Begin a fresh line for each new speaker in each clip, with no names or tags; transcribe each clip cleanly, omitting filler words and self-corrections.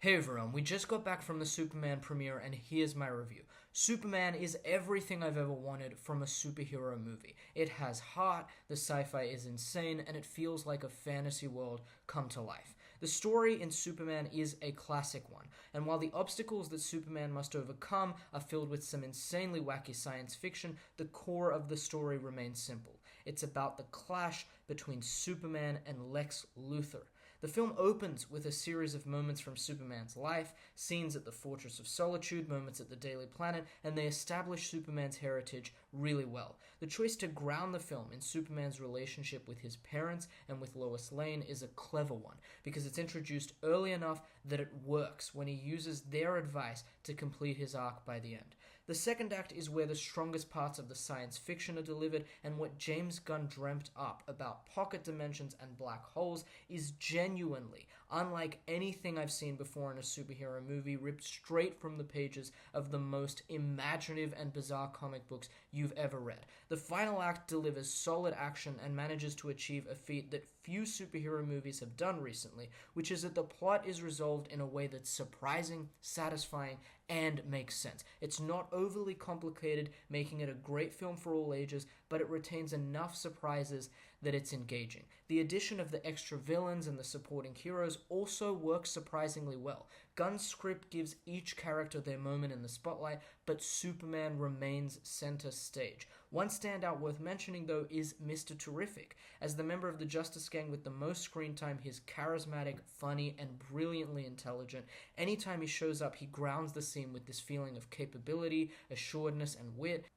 Hey everyone, we just got back from the Superman premiere and here's my review. Superman is everything I've ever wanted from a superhero movie. It has heart, the sci-fi is insane, and it feels like a fantasy world come to life. The story in Superman is a classic one, and while the obstacles that Superman must overcome are filled with some insanely wacky science fiction, the core of the story remains simple. It's about the clash between Superman and Lex Luthor. The film opens with a series of moments from Superman's life, scenes at the Fortress of Solitude, moments at the Daily Planet, and they establish Superman's heritage really well. The choice to ground the film in Superman's relationship with his parents and with Lois Lane is a clever one, because it's introduced early enough that it works when he uses their advice to complete his arc by the end. The second act is where the strongest parts of the science fiction are delivered, and what James Gunn dreamt up about pocket dimensions and black holes is genuinely unlike anything I've seen before in a superhero movie, ripped straight from the pages of the most imaginative and bizarre comic books you've ever read. The final act delivers solid action and manages to achieve a feat that few superhero movies have done recently, which is that the plot is resolved in a way that's surprising, satisfying, and makes sense. It's not overly complicated, making it a great film for all ages, but it retains enough surprises that it's engaging. The addition of the extra villains and the supporting heroes also works surprisingly well. Gunn's script gives each character their moment in the spotlight, but Superman remains center stage. One standout worth mentioning, though, is Mr. Terrific. As the member of the Justice Gang with the most screen time, he's charismatic, funny, and brilliantly intelligent. Anytime he shows up, he grounds the scene with this feeling of capability, assuredness, and wit,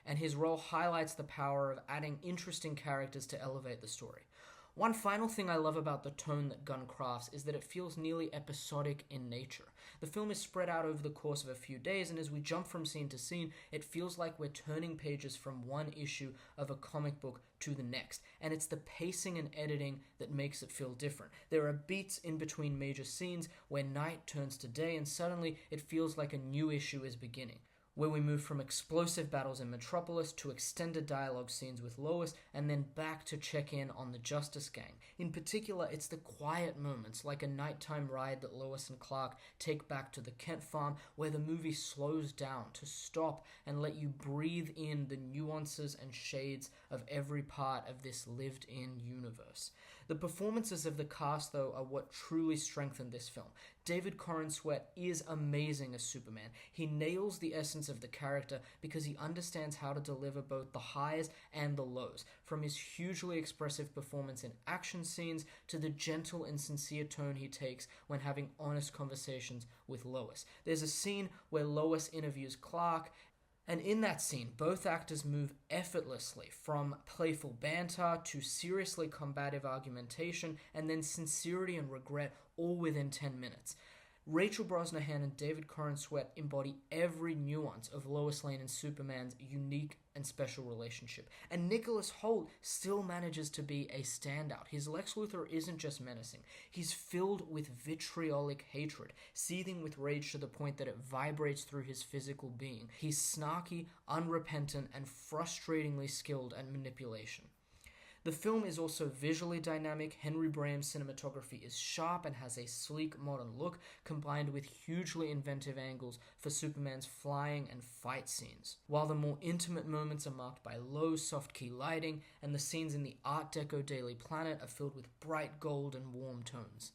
and his role highlights the power of adding interesting characters to elevate the story. One final thing I love about the tone that Gunn crafts is that it feels nearly episodic in nature. The film is spread out over the course of a few days, and as we jump from scene to scene, it feels like we're turning pages from one issue of a comic book to the next, and it's the pacing and editing that makes it feel different. There are beats in between major scenes where night turns to day, and suddenly it feels like a new issue is beginning, where we move from explosive battles in Metropolis to extended dialogue scenes with Lois, and then back to check in on the Justice Gang. In particular, it's the quiet moments, like a nighttime ride that Lois and Clark take back to the Kent farm, where the movie slows down to stop and let you breathe in the nuances and shades of every part of this lived-in universe. The performances of the cast, though, are what truly strengthen this film. David Corenswet is amazing as Superman. He nails the essence of the character because he understands how to deliver both the highs and the lows, from his hugely expressive performance in action scenes to the gentle and sincere tone he takes when having honest conversations with Lois. There's a scene where Lois interviews Clark, and in that scene, both actors move effortlessly from playful banter to seriously combative argumentation, and then sincerity and regret, all within 10 minutes. Rachel Brosnahan and David Corenswet embody every nuance of Lois Lane and Superman's unique and special relationship. And Nicholas Hoult still manages to be a standout. His Lex Luthor isn't just menacing. He's filled with vitriolic hatred, seething with rage to the point that it vibrates through his physical being. He's snarky, unrepentant, and frustratingly skilled at manipulation. The film is also visually dynamic. Henry Braham's cinematography is sharp and has a sleek, modern look, combined with hugely inventive angles for Superman's flying and fight scenes, while the more intimate moments are marked by low, soft-key lighting, and the scenes in the Art Deco Daily Planet are filled with bright gold and warm tones.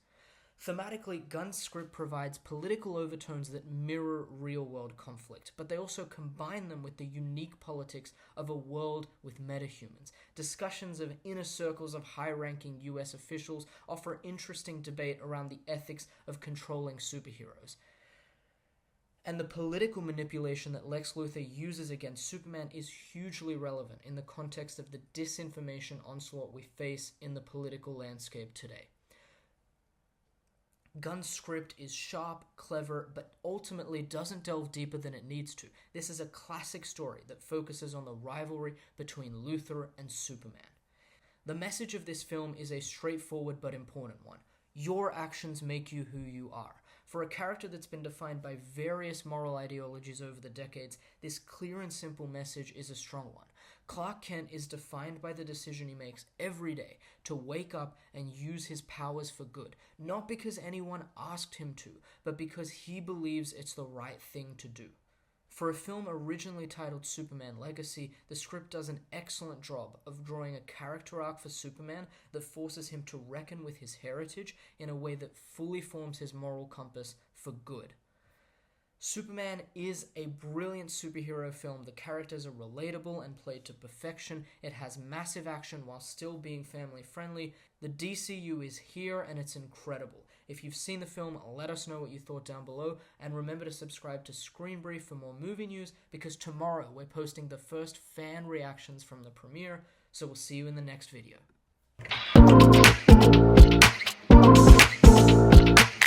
Thematically, Gunn's script provides political overtones that mirror real-world conflict, but they also combine them with the unique politics of a world with metahumans. Discussions of inner circles of high-ranking US officials offer interesting debate around the ethics of controlling superheroes. And the political manipulation that Lex Luthor uses against Superman is hugely relevant in the context of the disinformation onslaught we face in the political landscape today. Gunn's script is sharp, clever, but ultimately doesn't delve deeper than it needs to. This is a classic story that focuses on the rivalry between Luthor and Superman. The message of this film is a straightforward but important one. Your actions make you who you are. For a character that's been defined by various moral ideologies over the decades, this clear and simple message is a strong one. Clark Kent is defined by the decision he makes every day to wake up and use his powers for good, not because anyone asked him to, but because he believes it's the right thing to do. For a film originally titled Superman Legacy, the script does an excellent job of drawing a character arc for Superman that forces him to reckon with his heritage in a way that fully forms his moral compass for good. Superman is a brilliant superhero film. The characters are relatable and played to perfection. It has massive action while still being family friendly. The DCU is here and it's incredible. If you've seen the film, let us know what you thought down below, and remember to subscribe to Screen Brief for more movie news, because tomorrow we're posting the first fan reactions from the premiere, so we'll see you in the next video.